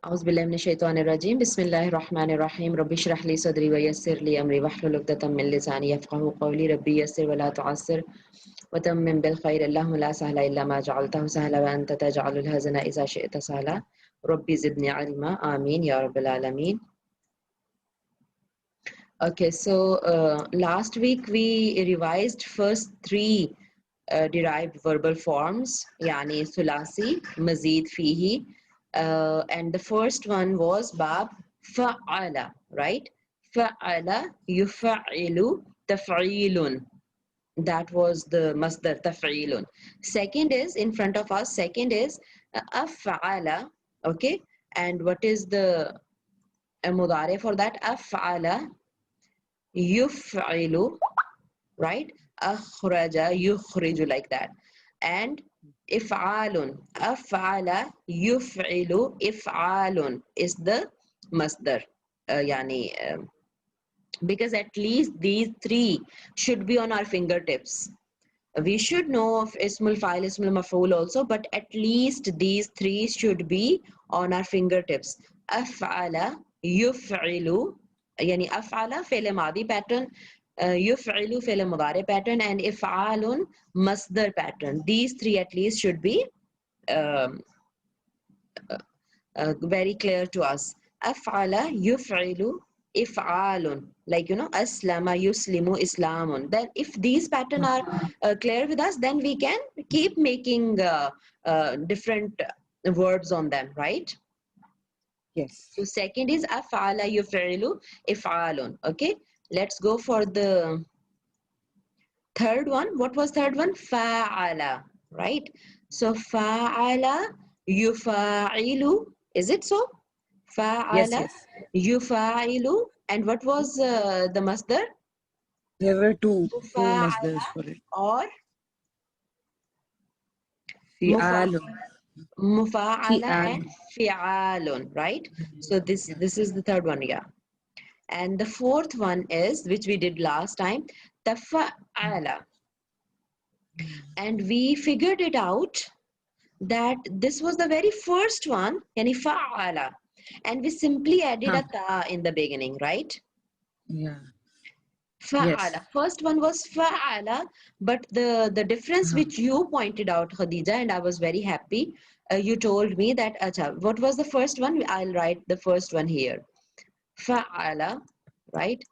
أعوذ بالله من الشيطان الرجيم بسم الله الرحمن الرحيم ربي اشرح لي صدري ويسر لي أمري واحلل عقدة من لساني يفقهوا قولي ربي يسر ولا تعسر وتمم بالخير اللهم لا سهل إلا ما جعلته سهلا وأنت تجعل الحزن إذا شئت سهلا ربي زدني علما آمين يا رب العالمين. Okay, so last week we revised first three derived verbal forms, يعني ثلاثي مزيد فيه, and the first one was bab فعل, right? فعل يفعل تفعيل. That was the masdar تفعيل. Second is in front of us. Second is أفعل, okay? And what is the mudari for that? أفعل يفعل, right? أخرج يخرج, like that. And إفعال أفعل يفعل إفعال is the masdar, يعني because at least these three should be on our fingertips. We should know of ismul fa'il, ismul maf'ul also, but at least these three should be on our fingertips. أفعل يفعل, يعني أفعل فعل ماضي pattern, يفعل فعل مضارع pattern, and إفعال masdar pattern. These three at least should be very clear to us. أفعل يفعل إفعال, like أسلم يسلم إسلام. Then if these patterns are clear with us, then we can keep making different verbs on them, right? Yes. So second is أفعل يفعل إفعال. Okay, let's go for the third one. What was third one? فعل, right? So فعل يفعل, is it so? Yes, فعل yes. يفعل, and what was the masdar? There were two فعل masdars for it. or Fi'al. مفعل Fi'al. and فعال, right? So this is the third one, yeah. And the fourth one is, which we did last time, تفعل. And we figured it out that this was the very first one, yani fa'ala, and we simply added a ta in the beginning, right? Yeah. Fa'ala. Yes. First one was fa'ala, but the difference which you pointed out, Khadija, and I was very happy. You told me that, acha, what was the first one? I'll write the first one here. Fa'ala, right?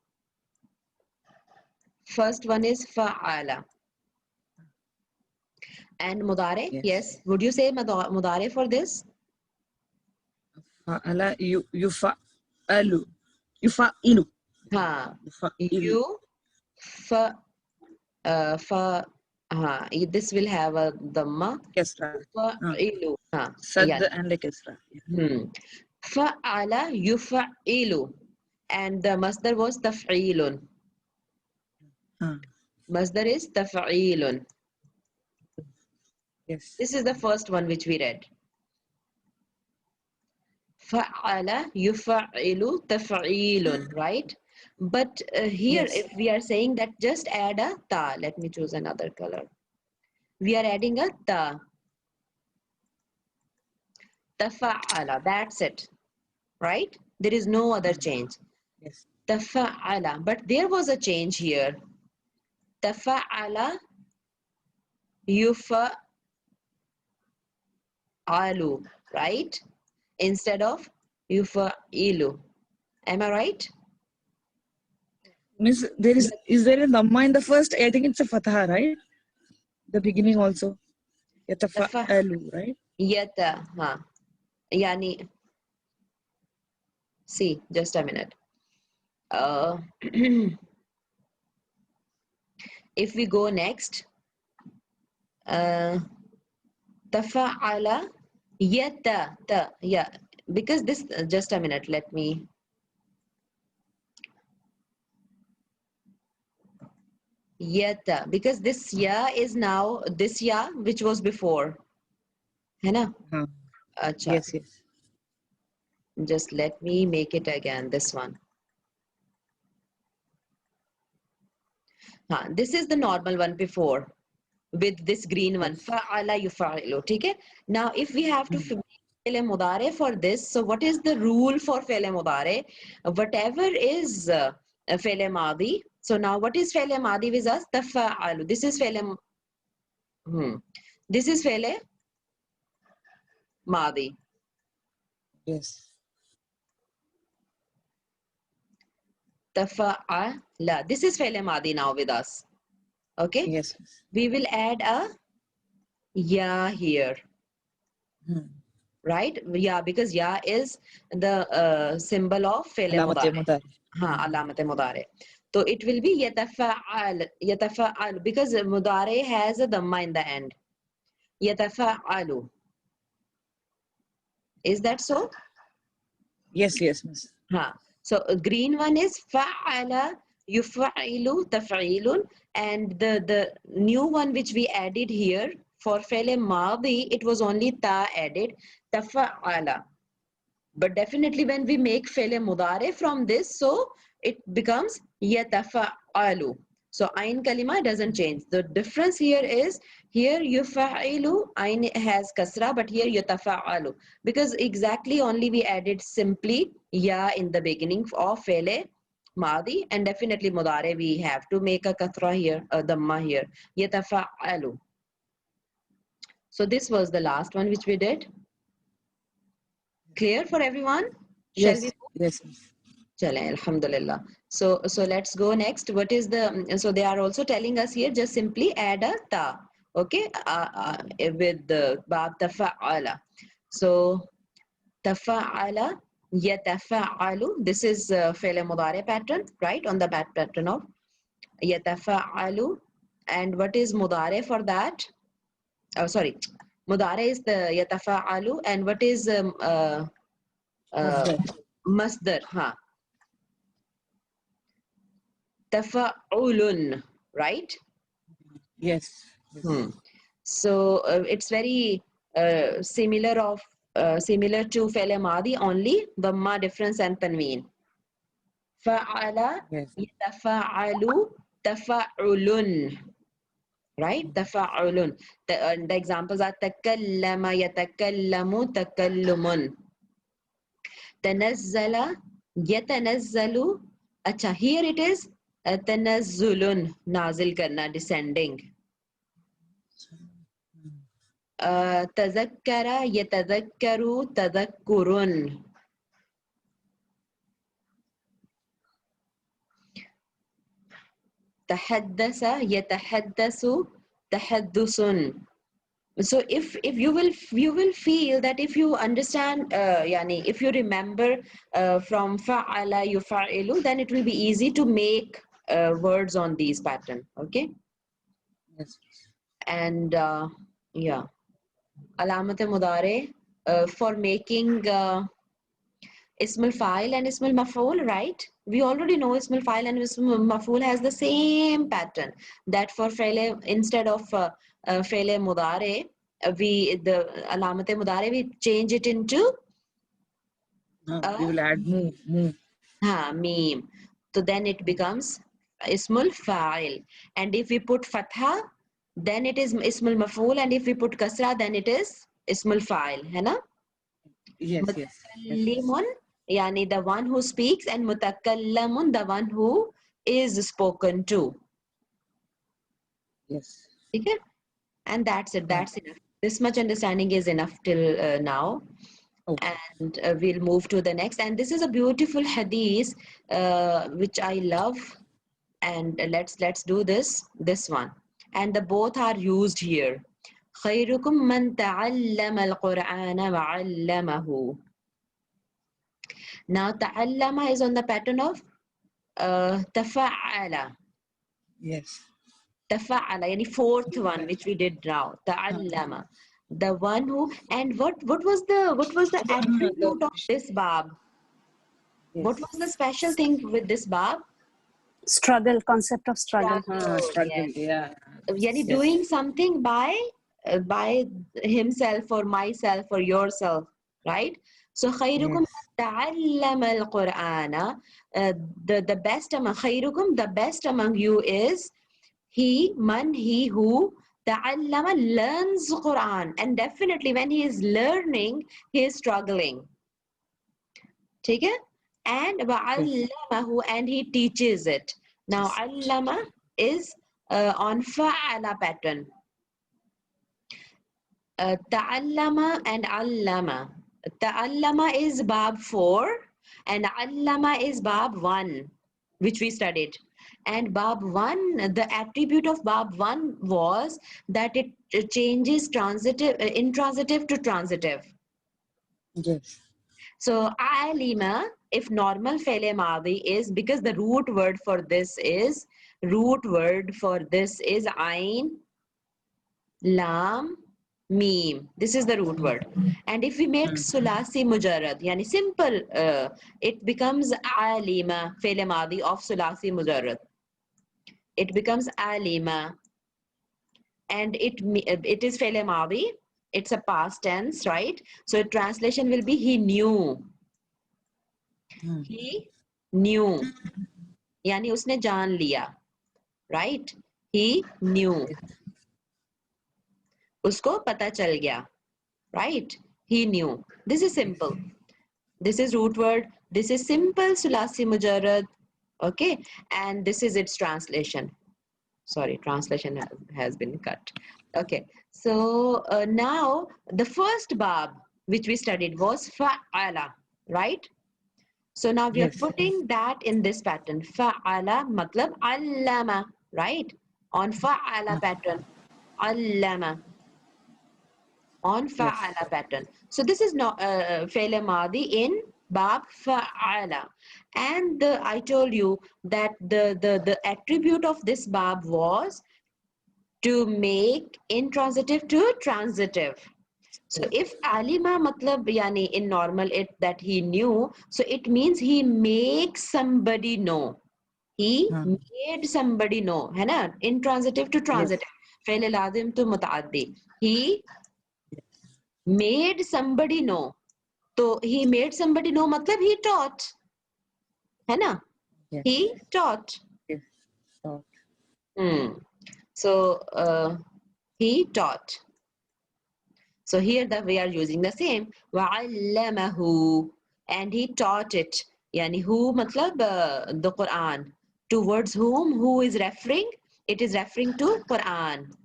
First one is fa'ala. And mudare, yes. Would you say mudare for this? Fa'ala yufa'alu. Yufa'ilu. Ha. Yufa'ilu. You fa this will have a dhamma. Kasra. Fa'ilu. Sad Yeah. and like kasra. Fa'ala yufa'ilu. And the masdar was taf'ilun. Masdar is taf'ilun. Yes. This is the first one which we read. Fa'ala yufa'ilu taf'ilun, right? But here, Yes. if we are saying that just add a ta, let me choose another color. We are adding a ta. Tafa'ala, that's it, right? There is no other change. Yes. Tafa'ala, but there was a change here. Tafa'ala yufa'alu, right? Instead of yufa'ilu. Am I right? Means there is there a dhamma in the first? I think it's a fatha, right? The beginning also. Yatafa'alu, right? Yata, yani, see, just a minute. If we go next, tafa'ala yata, yeah, because this, just a minute, let me. Yata, because this ya is now this ya which was before. है ना? Acha. Yes, yes. Just let me make it again, this one. This is the normal one before with this green one. Fa'ala yufa'ilu. Okay? Now, if we have to Fi'l mudare for this. So what is the rule for fi'l mudare? Whatever is fi'l madi. So now what is fi'l madi with us? Tafa'alu. This is fi'l This is fi'l madi. Yes. Tafa'ala. This is fi'l madi now with us. Okay. Yes. We will add a ya here. Right? Yeah, because ya is the symbol of fi'l Alamat mudare. mudari. Alamat mudare. So it will be yatafa'al because mudare has a dhamma in the end. Yatafa'alu. Is that so? Yes, yes, miss. So a green one is fa'ala yufa'ilu taf'ilun, and the new one which we added here for fi'l madi, it was only ta added, tafa'ala. But definitely when we make fi'l mudare from this, so it becomes yatafa'alu. So ayn kalima doesn't change. The difference here is here yufa'ilu, ayn has kasra, but here yatafa'alu. Because exactly only we added simply ya in the beginning of fi'l madi, and definitely mudare we have to make a kasra here, a dhamma here. Yatafa'alu. So this was the last one which we did. Clear for everyone? Shall we? Yes. Chale, alhamdulillah. So let's go next. What is the, so they are also telling us here, just simply add a ta, okay, with the bab tafa'ala. So tafa'ala, yatafa'alu, this is fi'l mudare pattern, right, on the pattern of yatafa'alu. And what is mudare for that? Oh, sorry, mudare is the yatafa'alu, and what is masdar? Tafa'ulun, right? Yes. So it's very similar to fi'l madi, only dhamma, difference and tanween. Fa'ala yatafa'alu tafa'ulun, right? Tafa'ulun. The examples are takallama yatakallamu takallumun. Tanazzala yatanazzalu. Acha, here it is tanazzulun, nazil karna, descending. Tazakkara yatazakkaru tadakkurun. Tahaddasa yatahaddasu tahaddusun. So if you will feel that if you understand, yani if you remember from fa'ala yufa'ilu, then it will be easy to make words on these pattern. Okay. Yes. And yeah, alamat mudare for making ismul fa'il and ismul maf'ul, right? We already know ismul fa'il and ismul maf'ul has the same pattern, that for fi'l, instead of fi'l mudare, the alamat mudare, we change it into We will add mu. meme. So then it becomes ismul fa'il. And if we put fatha, then it is ismul maf'ul, and if we put kasra, then it is ismul fa'il, है ना? Yes. Mutakallimun, yani the one who speaks, and mutakallamun, the one who is spoken to. Yes. Okay? And that's it. That's enough. This much understanding is enough till now. Okay. And we'll move to the next. And this is a beautiful hadith which I love. And let's do this one. And the both are used here. خيركم من تعلم القرآن وعلمه. Now ta'allama is on the pattern of tafa'ala. Yes. Tafa'ala, yani fourth one which we did now. Ta'allama. The one who, and what was the attribute of this bab? Yes. What was the special thing with this bab? Struggle, concept of struggle. Struggle. Yes. Yeah. Yani doing something by himself or myself or yourself, right? So khayrukum ta'allama al-Qur'ana. The best among khayrukum, the best among you is he who ta'allama learns Quran, and definitely when he is learning, he is struggling. ठीक है? And wa'allamahu, and he teaches it. Now, allama is on fa'ala pattern. Ta'allama and allama. Ta'allama is bab 4 and allama is bab 1, which we studied. And bab 1, the attribute of bab 1 was that it changes transitive, intransitive to transitive. Yes. So alima, if normal fe'le madi is, because the root word for this is ain, lam, meme. This is the root word. And if we make sulasi mujarrad, yani simple, it becomes alima, fe'le madi of sulasi mujarrad. It becomes alima, and it is fe'le madi. It's a past tense, right? So translation will be he knew. He knew. Yani उसने जान लिया. Right? He knew. उसको पता चल गया. Right? He knew. This is simple. This is root word. This is simple sulasi mujarrad. Okay? And this is its translation. Sorry, translation has been cut. Okay. So now the first bab which we studied was fa'ala. Right? So now we are putting that in this pattern. Fa'ala matlab allama, right? On fa'ala pattern. Allama. On fa'ala pattern. So this is not fe'le madi in bab fa'ala. And I told you that the attribute of this bab was to make intransitive to transitive. So if alima matlab yani in normal it that he knew, so it means he makes somebody know. He made somebody know, है ना? Intransitive to transitive. Fail लाजिम to मुताद्दी. He made somebody know. तो he made somebody know matlab he taught, है ना? He taught. So he taught. So here that we are using the same. وَعَلَّمَهُ, and he taught it. Yani who matlab the Quran. Towards whom? Who is referring? It is referring to Quran.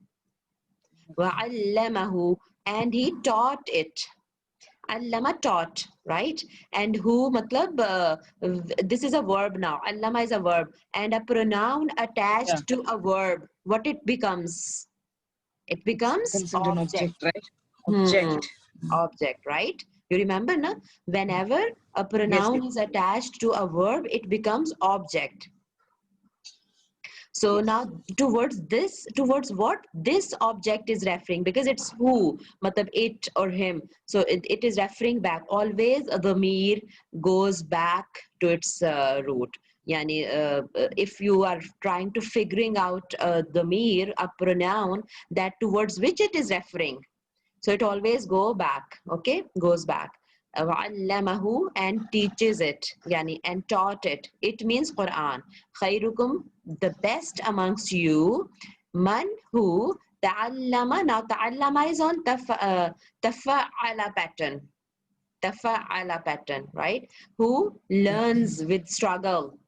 وَعَلَّمَهُ, and he taught it. Allama taught, right? And who matlab this is a verb now. Allama is a verb and a pronoun attached to a verb. What it becomes? It becomes an object, right? Object. Object, right? You remember, na? Whenever a pronoun is attached to a verb, it becomes object. So now towards what this object is referring, because it's who, matlab it or him. So it is referring back. Always the mir goes back to its root. Yani, if you are trying to figuring out the mir, a pronoun that towards which it is referring, so it always go back, okay? Goes back. وَعَلَّمَهُ, and teaches it, yani, and taught it. It means Quran. خَيْرُكُمْ, the best amongst you. Man, who, ta'allama. Now ta'allama is on tafa'ala pattern. Tafa'ala pattern, right? Who learns with struggle.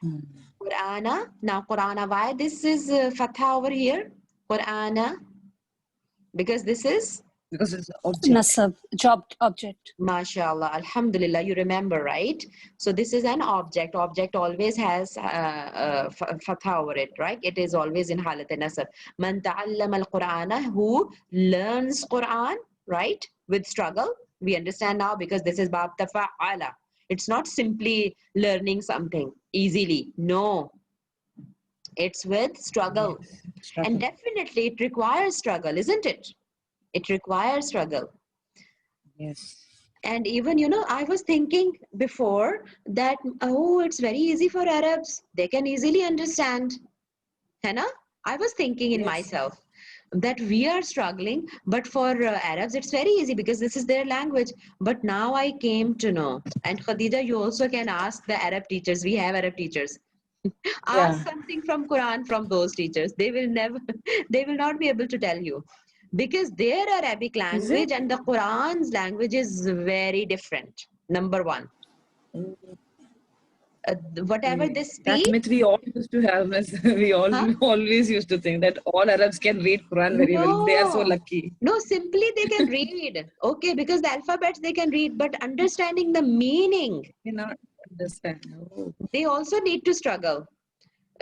Qur'ana. Now Qur'ana, why this is fatha over here? Qur'ana. Because this is? Because it's object. Nasab, job object. MashaAllah, Alhamdulillah, you remember, right? So this is an object. Object always has fatha over it, right? It is always in halat nasab. Man ta'allama al-Qur'ana, who learns Qur'an, right? With struggle. We understand now because this is bab tafa'ala. It's not simply learning something easily. No. It's with struggle. And definitely it requires struggle, isn't it? It requires struggle. Yes. And even, you know, I was thinking before that, oh, it's very easy for Arabs. They can easily understand. Hana? I was thinking in myself that we are struggling, but for Arabs, it's very easy because this is their language. But now I came to know. And Khadija, you also can ask the Arab teachers. We have Arab teachers. Ask Yeah. something from Quran from those teachers. They will never, they will not be able to tell you, because their Arabic Is it? language and the Quran's language is very different. Number one, whatever Okay. they That speak, myth we all used to have, miss. We all huh? always used to think that all Arabs can read Quran very well. They are so No, lucky. no, simply they can read. Okay, because the alphabets they can read, but understanding the meaning, Cannot understand. Oh. they also need to struggle.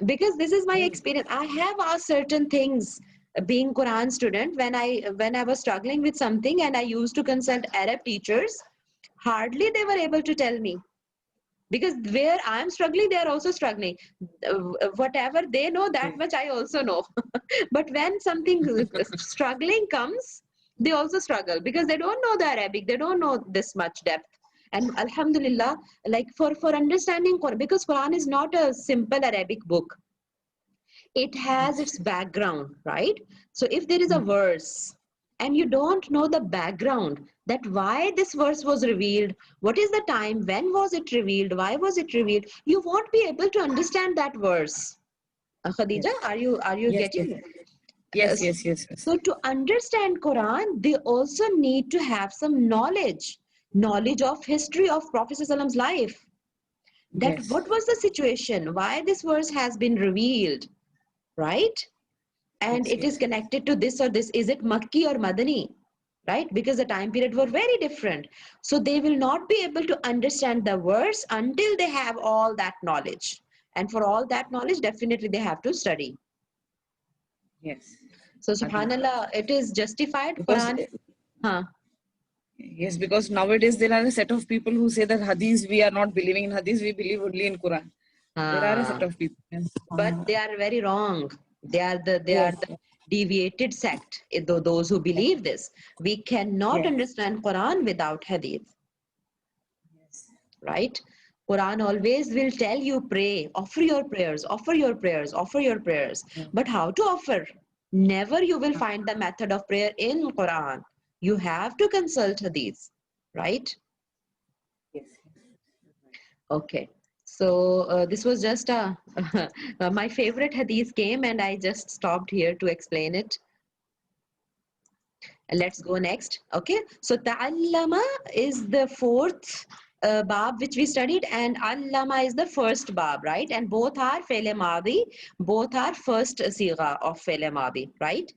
Because this is my Oh. experience. I have asked certain things, being Quran student, when I was struggling with something and I used to consult Arab teachers, hardly they were able to tell me, because where I'm struggling they are also struggling. Whatever they know, that Okay. much I also know. But when something struggling comes, they also struggle because they don't know the Arabic, they don't know this much depth. And alhamdulillah, like for understanding Quran, because Quran is not a simple Arabic book, it has Yes. its background, right? So if there is a Mm. verse and you don't know the background, that why this verse was revealed, what is the time, when was it revealed, why was it revealed, you won't be able to understand that verse. Khadija, Yes. are you Yes. getting Yes. it? Yes. Yes. Yes. Yes. So to understand Quran, they also need to have some knowledge of history of Prophet Prophet's life. That Yes. what was the situation, why this verse has been revealed, right? And Yes. it is Yes. connected to this or this. Is it Makki or Madani? Right? Because the time period were very different. So they will not be able to understand the verse until they have all that knowledge. And for all that knowledge, definitely they have to study. Yes. So Agree. subhanallah, it is justified. Because Quran. Huh. yes, because nowadays there are a set of people who say that Hadith, we are not believing in Hadith, we believe only in Quran. There are a set Ah. of people. Yes. But they are very wrong. They are the Yes. deviated sect. Those who believe this. We cannot Yes. understand Quran without hadith. Yes. Right? Quran always will tell you pray, offer your prayers, offer your prayers, offer your prayers. Yes. But how to offer? Never you will find the method of prayer in Quran. You have to consult hadith, right? Yes. Okay. So this was just my favorite hadith came and I just stopped here to explain it. Let's go next. Okay. So ta'allama is the fourth bab which we studied, and allama is the first bab, right? And both are fi'l madi, both are first sigha of fi'l madi, right?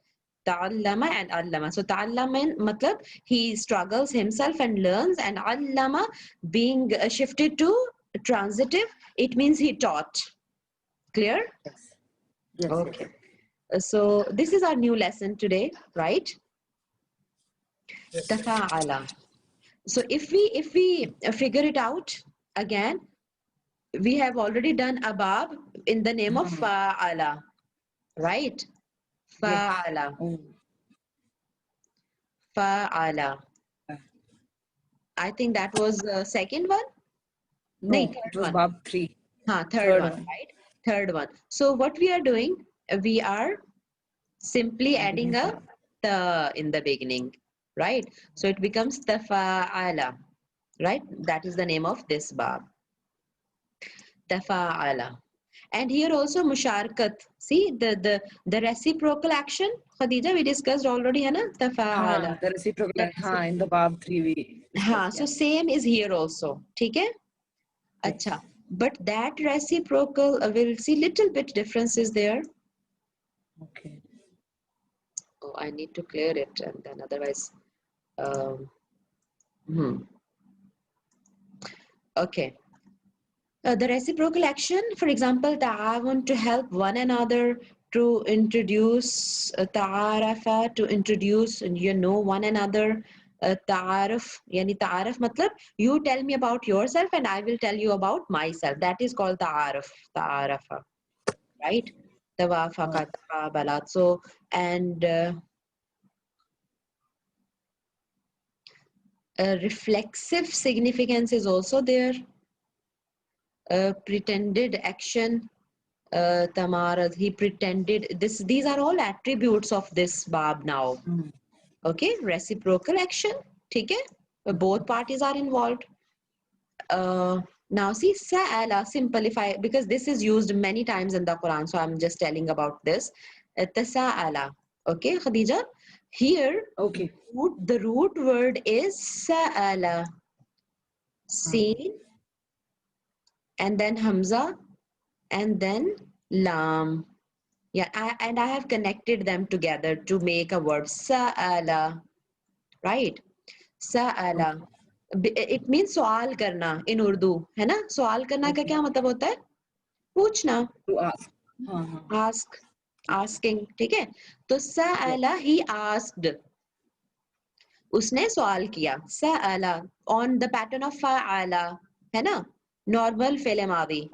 Ta'allama and allama. So ta'allama matlab he struggles himself and learns, and allama being shifted to transitive, it means he taught. Clear? Yes. Yes. Yes. Okay. So this is our new lesson today, right? Yes. Tafa'ala. So if we figure it out again, we have already done abab in the name of fa'ala, right? Yes. Fa'ala, Oh. fa'ala. I think that was the second one. No, No, it third was one. Bab 3. Third Third one, one. right? Third one. So what we are doing, we are simply Adding adding a a ta. ta in the beginning, right? So it becomes tafa'ala, right? That is the name of this bab. Tafa'ala. And here also musharkat. See the reciprocal action. Khadija, we discussed already, है ना? Tafa'ala. The reciprocal. The In the Bab 3 we discussed. so Yeah. same is here also. ठीक है? Yes. Acha. But that reciprocal, we'll see little bit differences there. Okay. Oh, I need to clear it, and then otherwise. Um, hmm. Okay. The reciprocal action, for example, ta'awun, to help one another, to introduce, ta'arafa, to introduce, one another. Ta'aruf, yani ta'aruf matlab, you tell me about yourself and I will tell you about myself. That is called ta'aruf, ta'arafa, right? Tawafaqa, taqabalat. So, and reflexive significance is also there. Pretended action, tamarad, he pretended. These are all attributes of this bab now. Mm. Okay, reciprocal action. ठीक है? Both parties are involved. Uh, Now see sa'ala, simple, because this is used many times in the Quran, so I'm just telling about this. Tasa'ala. Okay, Khadija? Here, Okay. the root word is sa'ala. Sin, and then Hamza, and then Lam. Yeah, and I have connected them together to make a word. Sa'ala. Right? Sa'ala. It means सवाल करना in Urdu, है ना? सवाल करना का क्या मतलब होता है? पूछना. To ask. हाँ. Ask. Asking. ठीक है? तो sa'ala, he asked. उसने सवाल किया. Sa'ala. On the pattern of fa'ala. है ना? Normal फेले मादी.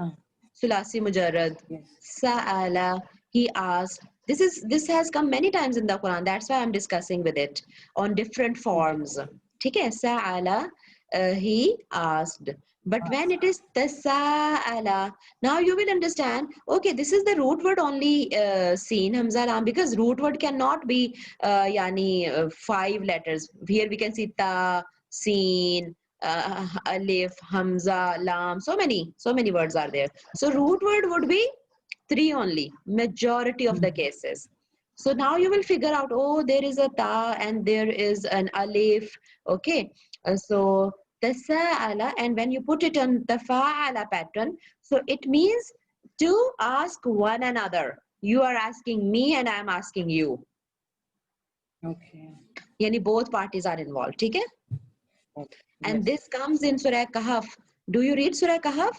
Sulasi mujarrad. Sa'ala. He asked. This has come many times in the Quran. That's why I'm discussing with it on different forms. ठीक है? Sa'ala, he asked. But when it is tasa'ala, now you will understand, okay, this is the root word only seen, Hamza Lam, because root word cannot be 5 letters. Here we can see ta, seen, alif, hamza, lam, so many words are there. So root word would be 3 only, majority of the cases. So now you will figure out, oh, there is a ta and there is an alif. Okay, so tasa'ala, and when you put it on the fa'ala pattern, so it means to ask one another. You are asking me and I am asking you. Okay. Yani both parties are involved. ठीक है? Okay. And this comes in Surah Kahf. Do you read Surah Kahf?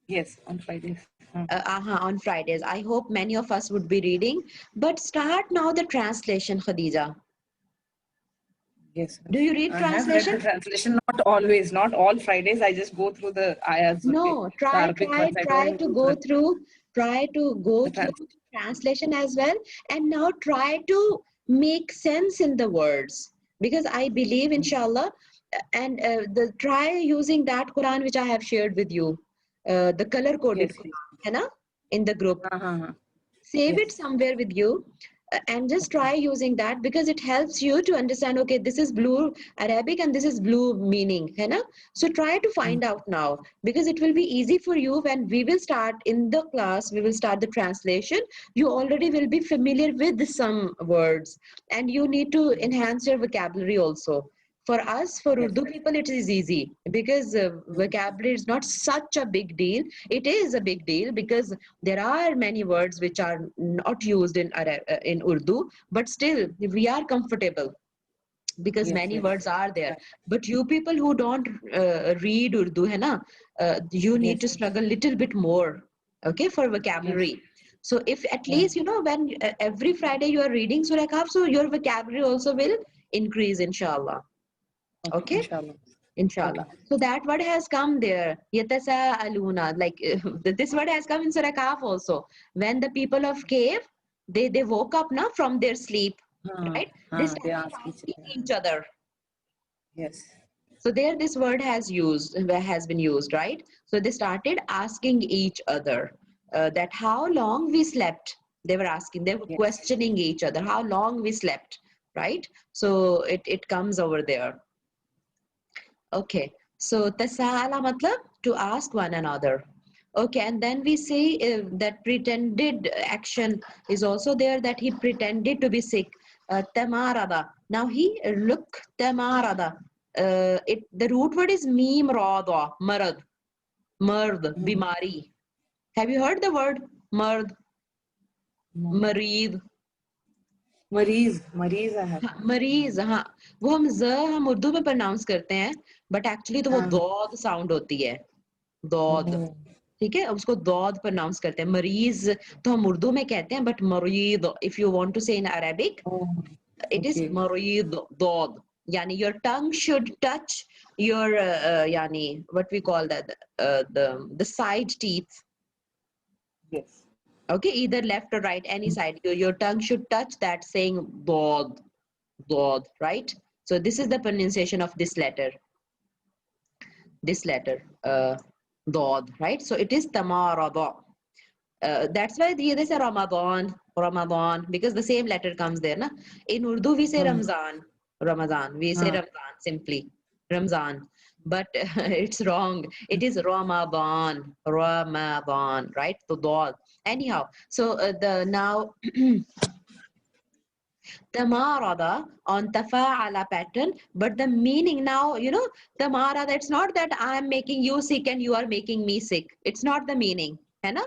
Yes, on Fridays. On Fridays. I hope many of us would be reading. But start now the translation, Khadija. Yes. Do you read I have read translation? the translation, not always, not all Fridays. I just go through the ayahs. No, The Arabic ones. I try don't to go through the translation as well, and now try to make sense in the words, because I believe, inshallah, and the try using that Quran which I have shared with you, the color coded Yes. Quran, है ना, in the group. Uh-huh. Save it Yes. somewhere with you, and just try using that, because it helps you to understand, okay, this is blue Arabic and this is blue meaning, है ना? So try to find out now, because it will be easy for you when we will start in the class, we will start the translation. You already will be familiar with some words, and you need to enhance your vocabulary also. For us, for Yes. Urdu people, it is easy, because vocabulary is not such a big deal. It is a big deal because there are many words which are not used in Urdu, but still we are comfortable because many words are there. But you people who don't read Urdu, hai na, you need to struggle little bit more, okay, for vocabulary. So if at least, when every Friday you are reading Surah Kahf, so your vocabulary also will increase, inshallah. Okay? Inshallah. So that word has come there. Yatasa'aluna. Like this word has come in Surah Kahf also. When the people of cave, they woke up now from their sleep, right? They started asking each other. Yes. So there this word has been used, right? So they started asking each other that how long we slept. They were asking, they were questioning each other, how long we slept, right? So it comes over there. Okay, so tasa'ala matlab to ask one another. Okay, and then we say that pretended action is also there, that he pretended to be sick. Tamarada. Now he look tamarada. The root word is mim rada, marad, mard, bimari. Have you heard the word mard, marid? मरीज I have. मरीज, हाँ, वो हम उर्दू में pronounce करते हैं, but actually तो वो दौद साउंड होती है, दौद, ठीक है, उसको दौद प्रोनाउंस करते हैं. मरीज तो हम उर्दू में कहते हैं, बट मरीद, if you want to say in Arabic, it is मरीद, दौद. यानी your tongue should touch your यानी what we call that, the side teeth. Yes. Okay, either left or right, any side. Your tongue should touch that, saying dod, dod, right? So this is the pronunciation of this letter, dod, right? So it is tamarada. That's why they say Ramadan, Ramadan, because the same letter comes there. Na? In Urdu, we say Ramzan, Ramadan. We say Ramzan simply. Ramzan. But it's wrong. It is Ramadan. Ramadan, right? So dal. Anyhow, so the now tamarada on tafa'ala pattern, but the meaning now, tamarada, it's not that I'm making you sick and you are making me sick. It's not the meaning, है ना?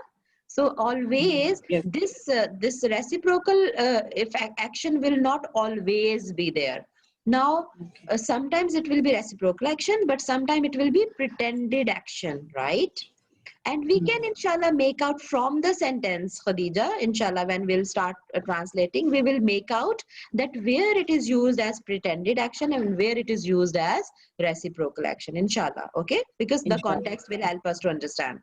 So always Yes. this reciprocal if action will not always be there. Now Okay. sometimes it will be reciprocal action, but sometimes it will be pretended action, right? And we can, inshallah, make out from the sentence, Khadija, inshallah, when we'll start translating, we will make out that where it is used as pretended action and where it is used as reciprocal action, inshallah, okay? Because the Inshallah. context will help us to understand.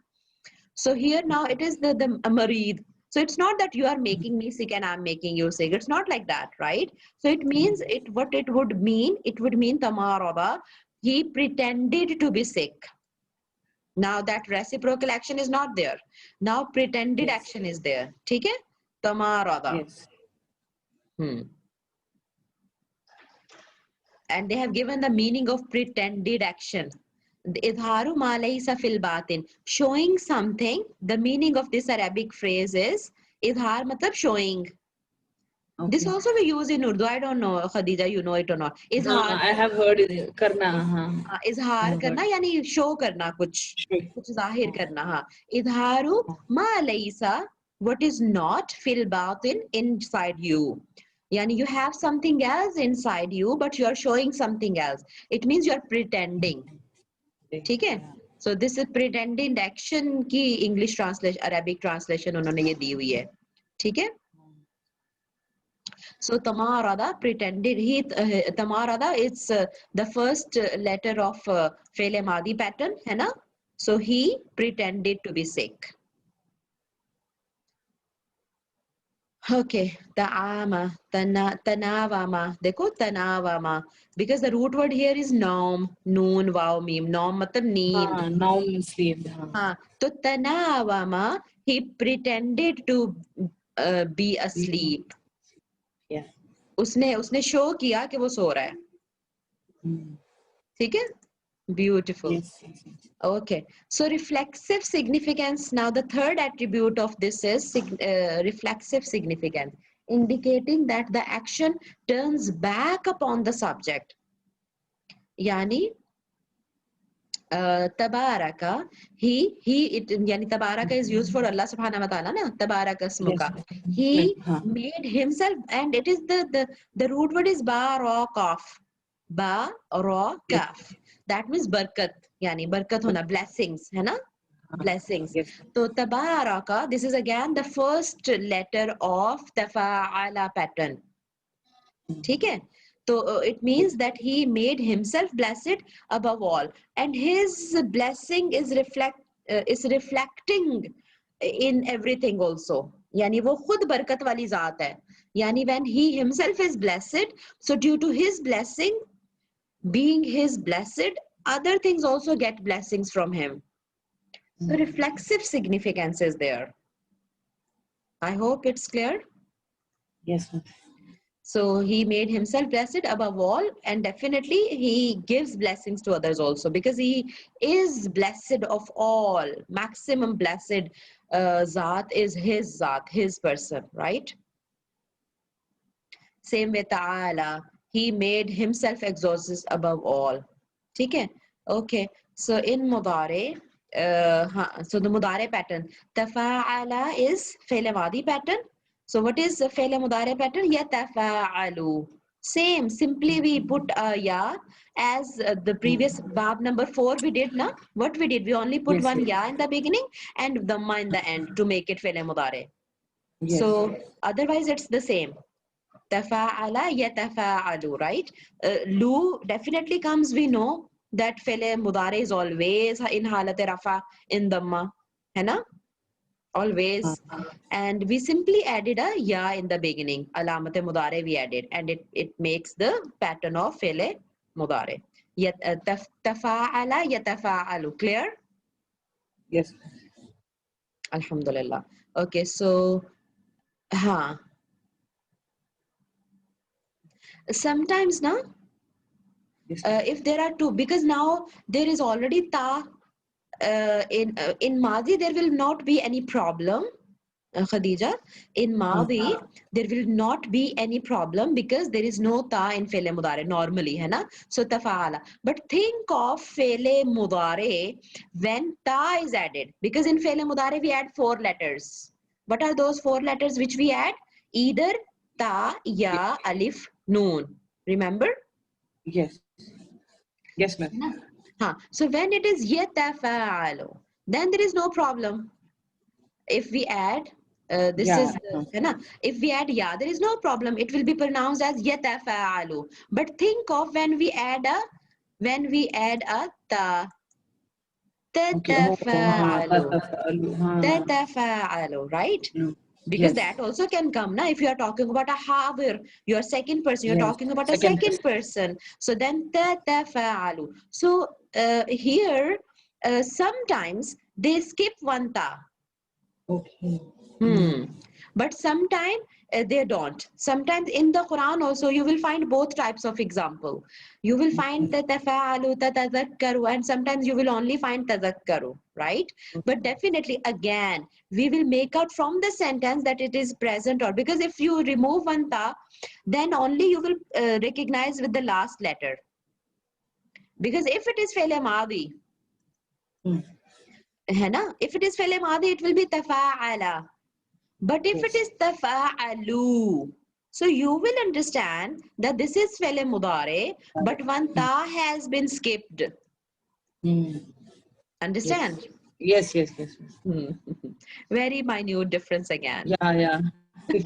So here now it is the marid. So it's not that you are making me sick and I'm making you sick. It's not like that, right? So it means what it would mean tamarada, he pretended to be sick. Now that reciprocal action is not there. Now pretended Yes. action is there. ठीक है? Tamarada. Yes. And they have given the meaning of pretended action. Idharu ma laysa fil batin. Showing something. The meaning of this Arabic phrase is idhar matlab showing. This Okay. also we use in Urdu. I don't know, Khadija, you know it or not. Izhar I have heard it. Karna. I इजहार have करना heard. यानी show करना कुछ जाहिर करना हाँ इजहारू मा लईसा what is not fil batin inside you yani you have something else inside you but you are showing something else. It means you are pretending. ठीक है? So this is pretending action की English translation Arabic translation उन्होंने ये दी हुई है. ठीक है? So tamarada pretended tamarada it's the first letter of fe'l madi pattern है ना? So he pretended to be sick. Okay, ta'ama, tanawama. देखो tanawama because the root word here is naum, noon, wow, mim. Naum मतलब नींद. Now in sleep. हाँ, तो tanawama he pretended to be asleep. Yeah. उसने show किया कि वो सो रहा है. ठीक है? Beautiful. Yes. Okay. So reflexive significance. Now the third attribute of this is reflexive significance, indicating that the action turns back upon the subject. Yani tabaraka, yani tabaraka is used for Allah subhanahu wa ta'ala, na? Tabaraka ismuka. He made himself, and it is the root word is ba ra kaf. Ba ra kaf. That means barkat, yani barkat hona, blessings, है ना? Blessings. Yes. So tabaraka, this is again the first letter of tafa'ala pattern. ठीक है? So it means that he made himself blessed above all, and his blessing is reflecting in everything also. यानी वो खुद बरकत वाली जात है. यानी when he himself is blessed, so due to his blessing, being his blessed, other things also get blessings from him. So reflexive significance is there. I hope it's clear. Yes. So he made himself blessed above all, and definitely he gives blessings to others also because he is blessed of all. Maximum blessed Zat is his Zat, his person, right? Same with Ta'ala. He made himself exhausted above all. Okay? Okay. So in Mudare, so the Mudare pattern, Tafa'ala is Fi'l Madi pattern. So what is the Fi'l Mudare pattern? Yatafa'alu. Same, simply we put ya as the previous bab number 4 we did na. What we did? We only put one ya in the beginning and dhamma in the end to make it Fi'l Mudare. So otherwise it's the same. Tafa'ala yatafa'alu, right? Lu definitely comes, we know that fi'l mudare is always in halat rafa in dhamma, है ना? Always. And we simply added a ya in the beginning. Alamat mudare we added, and it makes the pattern of fi'l mudare. Tafa'ala yatafa'alu. Clear? Yes. Alhamdulillah. Okay, so sometimes now Yes. If there are two, because now there is already ta in Madi, there will not be any problem. Khadija, in Madi, there will not be any problem because there is no ta in Fele Mudare normally, है ना? So tafa'ala. But think of Fele Mudare when ta is added, because in Fele Mudare we add 4 letters. What are those 4 letters which we add? Either ta, ya, alif, noon. Remember? Yes. Yes, ma'am. So when it is yatafa'alu, then there is no problem. If we add this Yeah. is है ना, if we add ya, there is no problem, it will be pronounced as yatafa'alu. But think of when we add a ta, Okay. Oh, tatafa'alu, हाँ. right? Because Yes. that also can come now. If you are talking about a hadir, your second person, you're Yes. talking about a Second second person. person. So then tatafa'alu. So here sometimes they skip one ta. Okay. But sometimes they don't. Sometimes in the Quran also you will find both types of example. You will find tatafa'alu, tatadhakkaru, and sometimes you will only find tadhakkaru, right? But definitely again, we will make out from the sentence that it is present, or because if you remove one ta, then only you will recognize with the last letter. Because if it is fele madi, है ना? If it is fele madi, it will be tafa'ala. But if it is tafa'alu, so you will understand that this is fele mudare, but one ta has been skipped. Understand? Yes. Yes. Yes. Very minute difference again. Yeah. Yeah.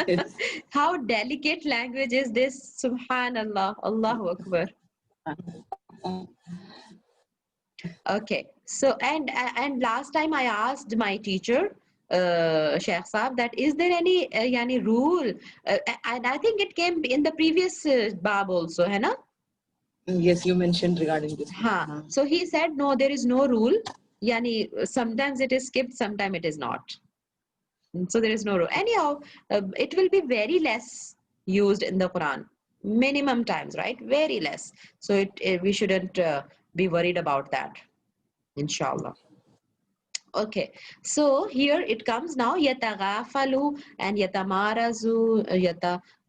Yes. How delicate language is this? Subhanallah, Allahu Akbar. Okay, so and last time I asked my teacher, Sheikh Saab, that is there any yani rule? And I think it came in the previous bab also, है ना? Yes, you mentioned regarding this. So he said no, there is no rule. Yani sometimes it is skipped, sometimes it is not. So there is no rule. Anyhow, it will be very less used in the Quran. Minimum times, right? Very less. So we shouldn't be worried about that. Inshallah. Okay, so here it comes now yataghafalu and yatamarazu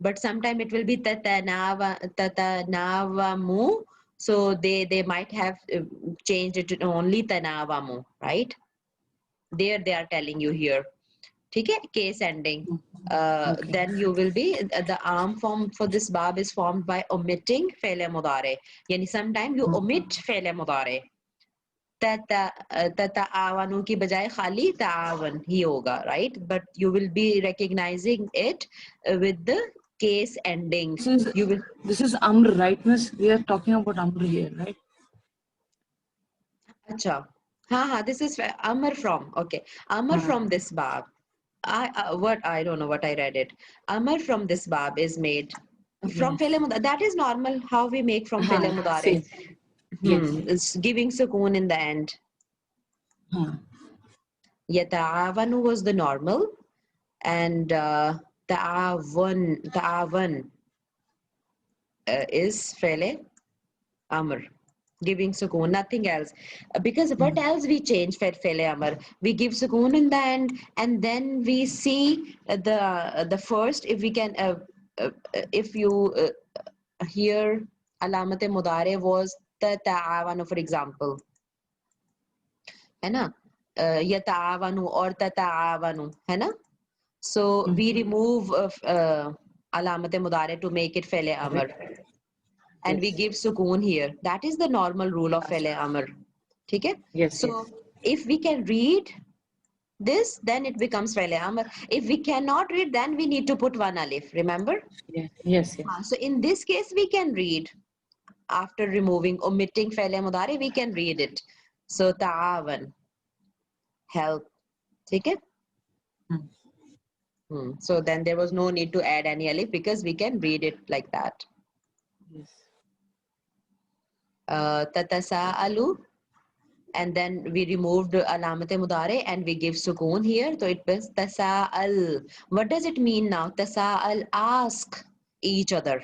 but sometime it will be tatanavamu. So they might have changed it to only tanavamu, right? There they are telling you here. Okay, case ending. Then you will be the arm form for this bab is formed by omitting fe'le mudare. Yani sometime you omit fe'le mudare. ततावनु की बजाय खाली तावन ही होगा, right? But you will be recognizing it with the case ending. This is Amr, right, miss? We are talking about Amr here, right? अच्छा, हाँ, this is Amr from, okay, Amr from this bab. I don't know what I read it. Amr from this bab is made from fele mudare. That is normal how we make from fele mudare. It's giving sukoon in the end. Yata'awanu was the normal, and ta'awan is fele amr, giving sukoon, nothing else. Because what else we change for fele amr? We give sukoon in the end, and then we see the first, if we can, if you hear alamate mudare was ta'awanu, for example. है ना? यतावनु और ततावनु, है ना? So we remove alamat mudare to make it fele amr, and we give sukoon here. That is the normal rule of fele amr. ठीक है? Yes. So if we can read this, then it becomes fele amr. If we cannot read, then we need to put one alif. Remember? Yes. So in this case, we can read after omitting fele mudare. We can read it. So ta'awan, help. ठीक है? So then there was no need to add any alif because we can read it like that. Yes. Tatasa'alu, and then we removed alamate mudare and we give sukoon here. So it was tasa'al. What does it mean now? Tasa'al, ask each other.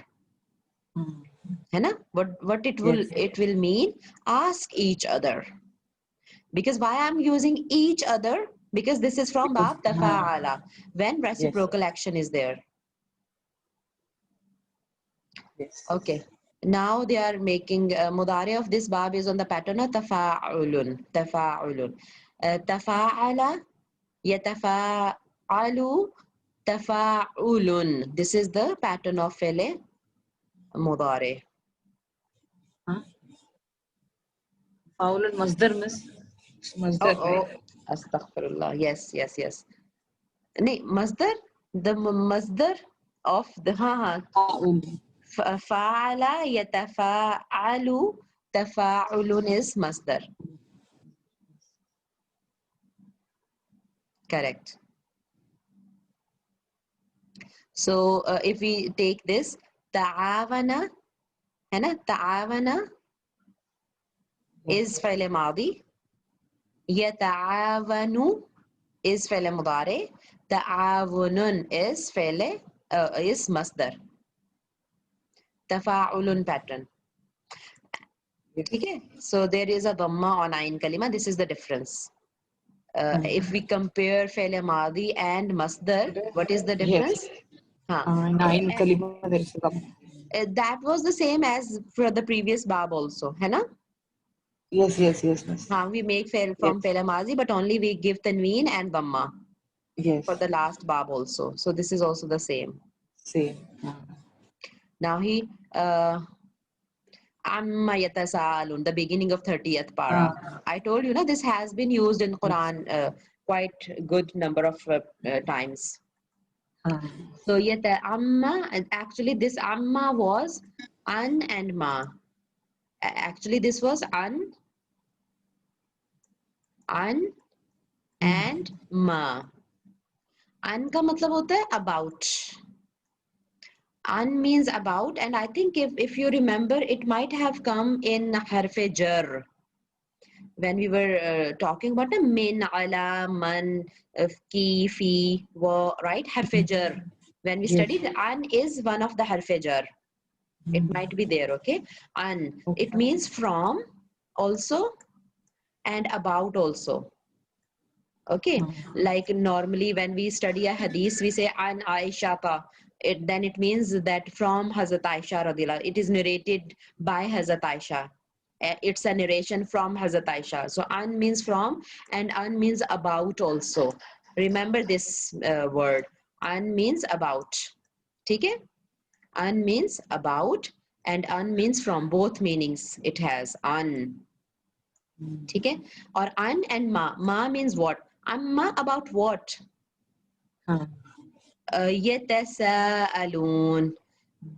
है ना? What Yes. it will mean? Ask each other. Because why I'm using each other? Because this is from Because bab tafa'ala, when yes. reciprocal action is there. Yes. Okay. Now they are making mudari of this bab is on the pattern of tafa'ulun. Tafa'ulun. Tafa'ala, yatafa'alu, tafa'ulun. This is the pattern of fele mudari. Huh? Foul and masdar, miss. Oh, Masdar, oh. right? Astaghfirullah. Yes, yes, yes. Nee, masdar, the masdar of the Foul. fa'ala yatafa'alu, tafa'ulun is masdar. Correct. So if we take this, ta'awana, है ना? ta'awana is فعل ماضي, يتعاونوا is فعل مضارع, تعاون is فعل is masdar. تفاعل pattern. ठीक है? So there is a dhamma on ayn kalima. This is the difference. If we compare فعل ماضي and masdar, what is the Yes. difference? हाँ. Nine kalima, there is a dhamma. That was the same as for the previous bab also, है ना? Yes, yes, yes, miss. We make fail Yes. from Fela Mazi, but only we give Tanween and Dhamma Yes. for the last bab also. So this is also the same. Same. Now he Amma yatasaalun, the beginning of 30th para. I told you, this has been used in Quran quite good number of times. So yata amma, actually this amma was an and ma. Actually this was an and ma. An का मतलब होता है about. An means about, and I think if you remember, it might have come in harfe jar when we were talking about the min, ala, man, ki, fi, wa, right? Harfe jar. When we studied, an is one of the harfe jar. It might be there, okay? An. It means from also and about also. Okay, like normally when we study a hadith, we say an Aisha ka. Then it means that from Hazrat Aisha radhiyallahu, it is narrated by Hazrat Aisha. It's a narration from Hazrat Aisha. So an means from and an means about also. Remember this word. An means about. Okay? An means about and an means from. Both meanings it has. An. Okay? Or an and ma. Ma means what? Amma about what? Yatasaalun.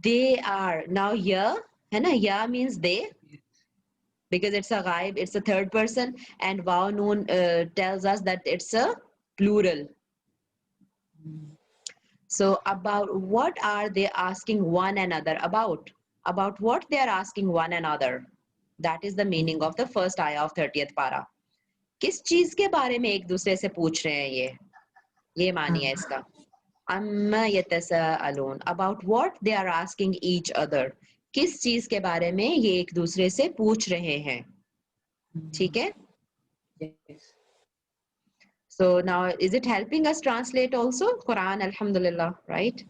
They are. Now ya, है ना? Ya means they, because it's a ghaib, it's a third person, and waw noon tells us that it's a plural. So about what are they asking one another about? About what they are asking one another. That is the meaning of the first ayah of 30th para. किस चीज के बारे में एक दूसरे से पूछ रहे हैं ये मानिए इसका. Amma yatasaalun. About what they are asking each other. किस चीज के बारे में ये एक दूसरे से पूछ रहे हैं. ठीक है? Yes. So now is it helping us translate also? Quran, alhamdulillah, right?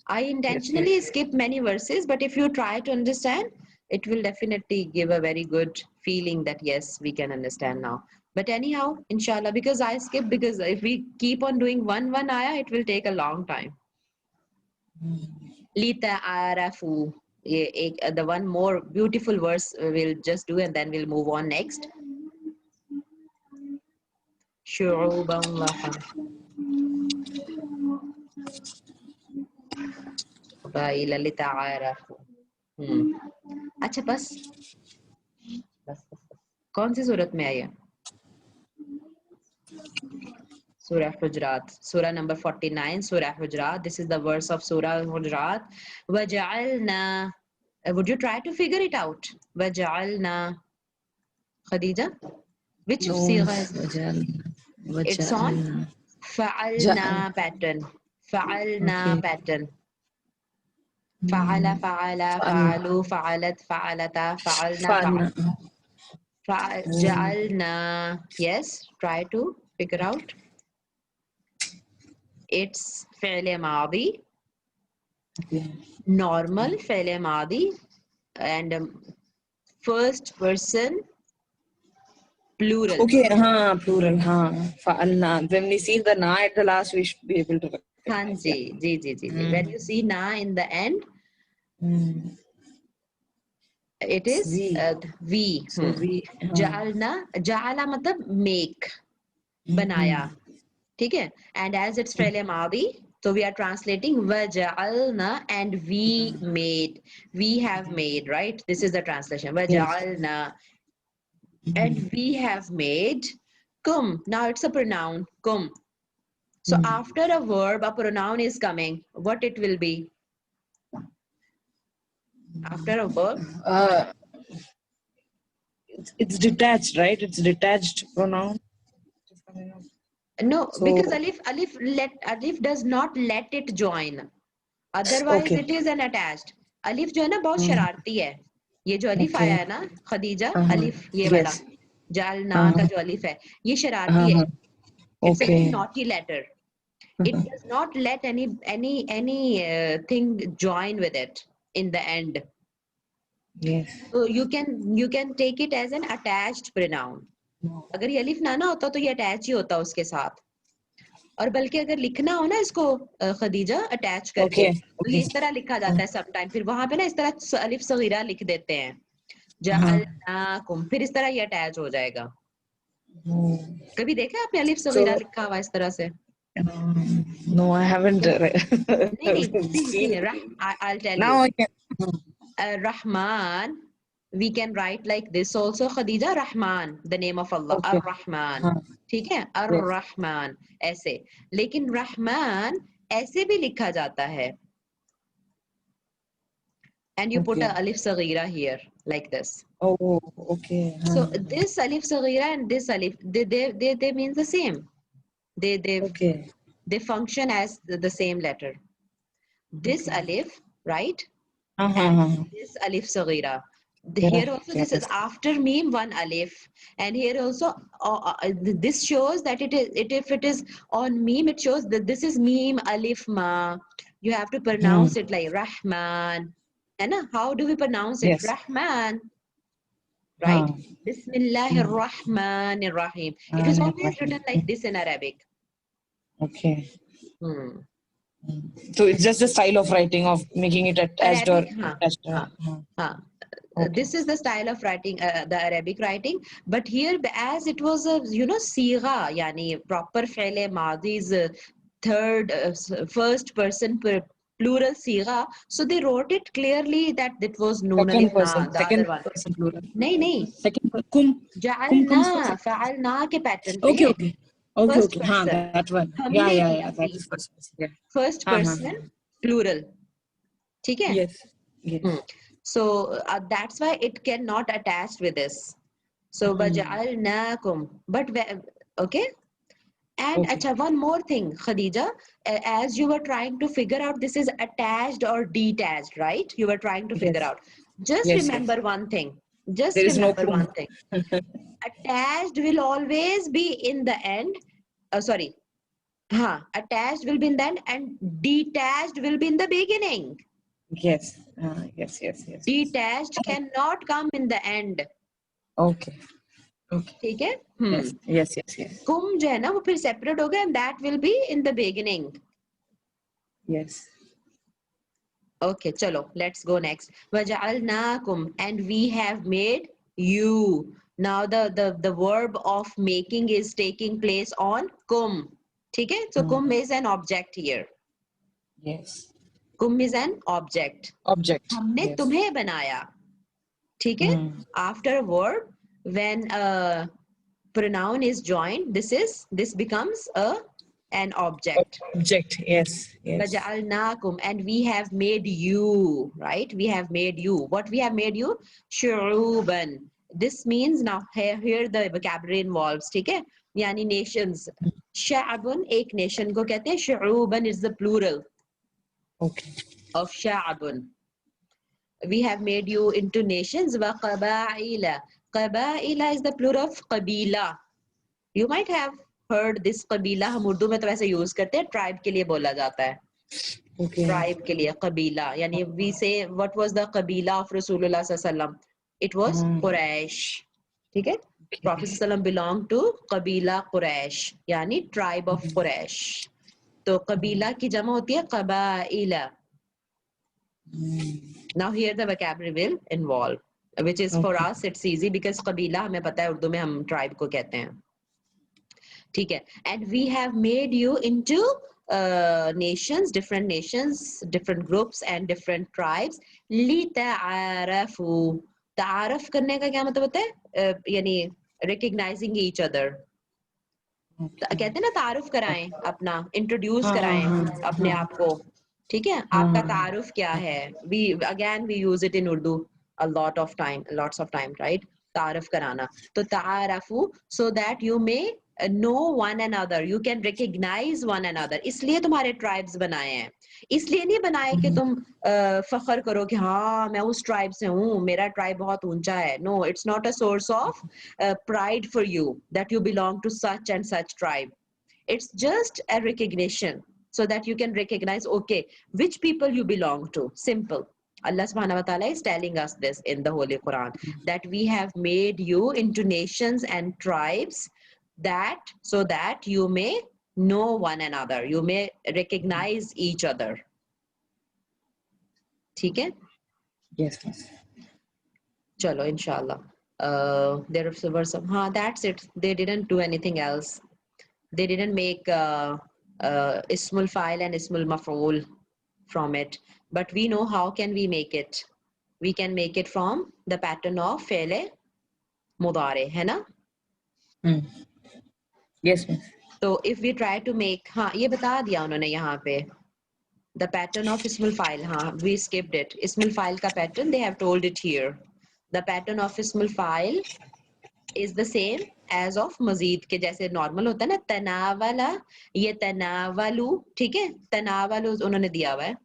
I intentionally skip many verses, but if you try to understand, it will definitely give a very good feeling that yes, we can understand now. But anyhow, inshallah, because I skip, because if we keep on doing one ayah, it will take a long time. Lita arafu. The one more beautiful verse we'll just do and then we'll move on next. شعوبا وقبائل لتعارفوا. अच्छा बस कौन सी सूरत में आई है? Surah Hujurat, Surah number 49, Surah Hujurat. This is the verse of Surah Hujurat. وَجَعَلْنَا. Would you try to figure it out? وَجَعَلْنَا. Khadija? Which sigha is it? It's on فَعَلْنَا pattern. فَعَلْنَا pattern. Fa'ala, fa'ala, فعلنا fa'alu, fa'alat, fa'alata, fa'alna, فعلنا ja'alna. Yes, try to figure out. It's fi'l madi, okay. normal fi'l madi, and first person plural. Okay, plural, فعلنا. When we see the na at the last, we should be able to हाँ recognize. Ji Yeah. Ji ji ji ji. When you see na in the end, Mm. it It's is we. we. So we. जअलना, जअला मतलब make, बनाया, ठीक है. And as it's fi'l Modi, so we are translating वजअलना, and we made, we have made, right? This is the translation. Yes. वजअलना, and we have made kum. Now it's a pronoun, kum. So after a verb, a pronoun is coming. What it will be? After a verb? Uh, it's detached, right? It's detached pronoun. No, So because alif does not let it join. Otherwise, okay. it is an attached. अलिफ जो है ना बहुत शरारती है. ये जो अलिफ आया Okay. है ना खदीजा, Uh-huh. अलिफ ये वाला Yes. जाल ना का Uh-huh. जो अलिफ है, ये शरारती है. Uh-huh. It's a very Okay. naughty letter. It does not let any thing join with it in the end. Yes. So you can take it as an attached pronoun. अगर ये अलिफ ना ना होता तो ये अटैच ही होता उसके साथ. और बल्कि अगर लिखना हो ना इसको खदीजा अटैच करके, Okay. तो ये Okay. इस तरह लिखा जाता है समटाइम. फिर वहां पे ना इस तरह अलिफ सगीरा लिख देते हैं, Uh-huh. जअलनाकुम, फिर इस तरह ये अटैच हो जाएगा. कभी देखा है आपने अलिफ सगीरा So लिखा हुआ इस तरह से? no, I haven't नहीं नहीं, seen. I'll tell you. Now I can. Rahman, we can write like this also Khadija. Rahman, the name of Allah, Okay. Ar-Rahman. हाँ. ठीक है, Yes. Ar-Rahman ऐसे. लेकिन रहमान ऐसे भी लिखा जाता है. And you put Okay. a alif saghira here like this. Oh, okay. So this alif saghira and this alif, they mean the same. Okay. They function as the same letter. This Okay. alif, right? Uh-huh. And this alif saghira. Here also this is Yes. after meme one alif, and here also this shows that if it is on meme, it shows that this is meme alif ma. You have to pronounce it like Rahman. And how do we pronounce it? Yes. Rahman, right? Huh. Bismillahir Rahmanir Rahim. It is always written like this in Arabic. Okay. Hmm. So it's just the style of writing of making it attached or Arabic, attached. Okay. this is the style of writing, the Arabic writing. But here, as it was a sigha, yani proper fi'l madi's third, first person plural sigha, so they wrote it clearly that it was noon Second alif na, person. the other Second one. person plural. नहीं, Second kum. Kum comes जअलना, first. फ़अलना के pattern पे Okay. है. Okay. Okay. First Okay. person. That one. हमने की Yeah. That अपनी. is first person. Yeah. First person plural. ठीक है? Yes. Yes. So that's why it cannot attach with this. So وَجَعَلْنَاكُمْ. But okay. And Okay. one more thing, Khadija, as you were trying to figure out this is attached or detached, right? You were trying to figure Yes. out. Just Yes. remember one thing. Just There is no remember kum. one thing. Attached will always be in the end. Sorry. Attached will be in the end and detached will be in the beginning. Yes. Yes. Detached cannot come in the end. Okay. ठीक है? Yes. कुम जो है ना वो फिर separate हो गया and that will be in the beginning. Yes. Okay, चलो, let's go next. وَجَعَلْنَاكُمْ, and we have made you. Now the verb of making is taking place on kum. ठीक है? So kum is an object here. Yes. Kum is an object. Object. हमने Yes. तुम्हें बनाया. ठीक है? After a verb, when a pronoun is joined, this becomes an object. Object. Yes. وَجَعَلْنَاكُمْ, and we have made you, right? We have made you. What we have made you? شُعُوبًا. This means, now here the vocabulary involves, ठीक है? यानी nations. शअबुन एक nation को कहते हैं, شُعُوبًا is the plural. Okay. of sha'bun. We have made you into nations. Wa qaba'ila. Qaba'ila is the plural of qabila. You might have heard this qabila. हम उर्दू में तो वैसे यूज करते हैं, ट्राइब के लिए बोला जाता है. Okay. Tribe के लिए qabila. यानी we say what was the qabila of Rasulullah sallam? It was Quraysh. ठीक है? Prophet sallam belonged to qabila Quraysh. यानी tribe of Quraysh. तो qabila की जमा होती है qabaila. Now here the vocabulary will involve, which is for us it's easy because qabila हमें पता है उर्दू में हम tribe को कहते हैं. ठीक है? And we have made you into nations, different groups and different tribes. لِتَعَارَفُوا. तारफ करने का क्या मतलब होता है? यानी recognizing each other. कहते हैं ना तारुफ कराएं अपना, इंट्रोड्यूस कराएं अपने आप को. ठीक है? आपका तारुफ क्या है? We use it in Urdu lots of time, right? तारुफ कराना. तो तारफू, so that you may know one another, you can recognize one another. इसलिए तुम्हारे tribes बनाए हैं. इसलिए नहीं बनाए कि तुम फख्र करो कि हाँ मैं उस ट्राइब से हूँ, मेरा ट्राइब बहुत ऊंचा है. No, it's not a source of pride for you that you belong to such and such tribe. It's just a recognition so that you can recognize, okay, which people you belong to. Simple. Allah subhanahu wa ta'ala is telling us this in the Holy Quran, that we have made you into nations and tribes, that so that you may know one another, you may recognize each other. ठीक है? Yes, yes. चलो inshallah. There were some. That's it. They didn't do anything else. They didn't make ismul fa'il and ismul maf'ul from it. But we know how can we make it. We can make it from the pattern of fe'le mudare, है ना? Yes, miss. So if we try to make, ये बता दिया उन्होंने यहाँ पे. The pattern of ismul fa'il, we skipped it. Ismul fa'il का pattern, they have told it here. The pattern of ismul fa'il is the same as of mazid के जैसे normal होता है ना, तनावला, ये तनावलू, ठीक है? तनावलू उन्होंने दिया हुआ है.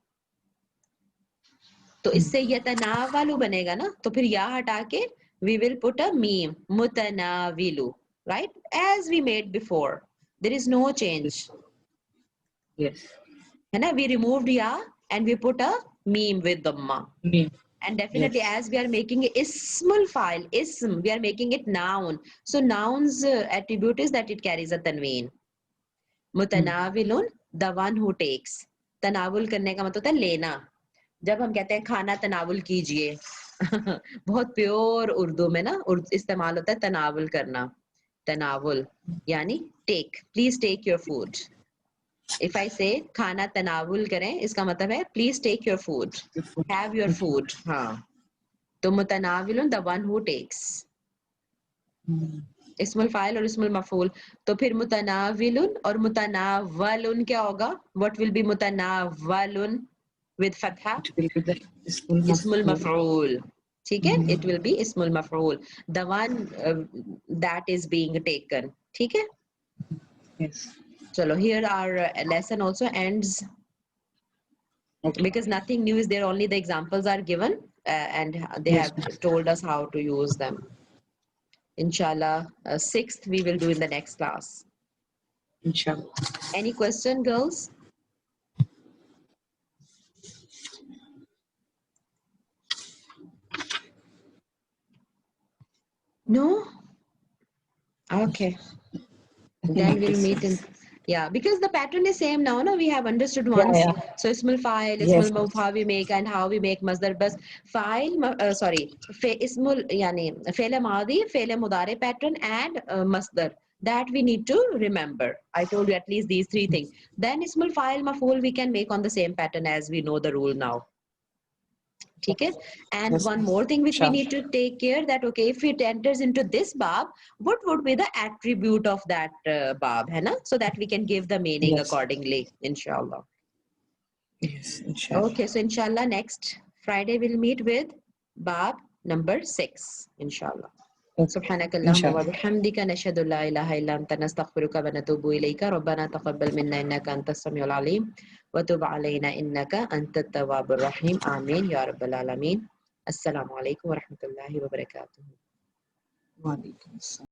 तो इससे ये तनावलू बनेगा ना, तो फिर या हटा के we will put a meme, mutanawilu, right? As we made before. There is no change. Yes. है ना? We removed ya and we put a meme with dhamma. Meme. And definitely as we are making ismul fa'il, ism, we are making it noun. So noun's attribute is that it carries a tanween. Mutanawilun, the one who takes. तनावुल करने का मतलब होता है लेना. जब हम कहते हैं खाना तनावुल कीजिए, बहुत प्योर उर्दू में ना इस्तेमाल होता है तनावुल करना. तनावुल यानी take, please take your food. If I say खाना तनावुल करें, इसका मतलब है please take your food, have your food. हाँ, तो मुतनाविलुन, the one who takes. इस्मुल फाइल और इस्मुल मफूल. तो फिर मुतनाविलुन और मुतनावलुन क्या होगा? What will be मुतनावलुन with fatha? इस्मुल मफूल. ठीक है? It will be इस्मुल मफूल, the one that is being taken. ठीक है? Yes. Chalo, here our lesson also ends. Okay. Because nothing new is there, only the examples are given and they have told us how to use them. Inshallah, 6th we will do in the next class. Inshallah. Any question, girls? No? Okay. Then we'll meet in... Yeah, because the pattern is same now, no? We have understood once. Yeah. So ismul fa'il, ismul maf'ul we make, and how we make masdar bas. Fa'il, ismul, yani, fe'le maadi, fe'le mudare pattern, and masdar. That we need to remember. I told you at least these 3 things. Then ismul fa'il maf'ul we can make on the same pattern as we know the rule now. Okay? And one more thing which we need to take care that, okay, if it enters into this bab, what would be the attribute of that bab, hai na? So that we can give the meaning accordingly, inshallah. Yes, inshallah. Okay, so inshallah next Friday we'll meet with bab number 6, inshallah. سبحانك اللهم Inshallah. وبحمدك نشهد أن لا إله إلا أنت نستغفرك ونتوب إليك ربنا تقبل منا إنك أنت السميع العليم وتب علينا إنك أنت التواب الرحيم آمين يا رب العالمين. السلام عليكم ورحمة الله وبركاته. Wa alaikum assalam.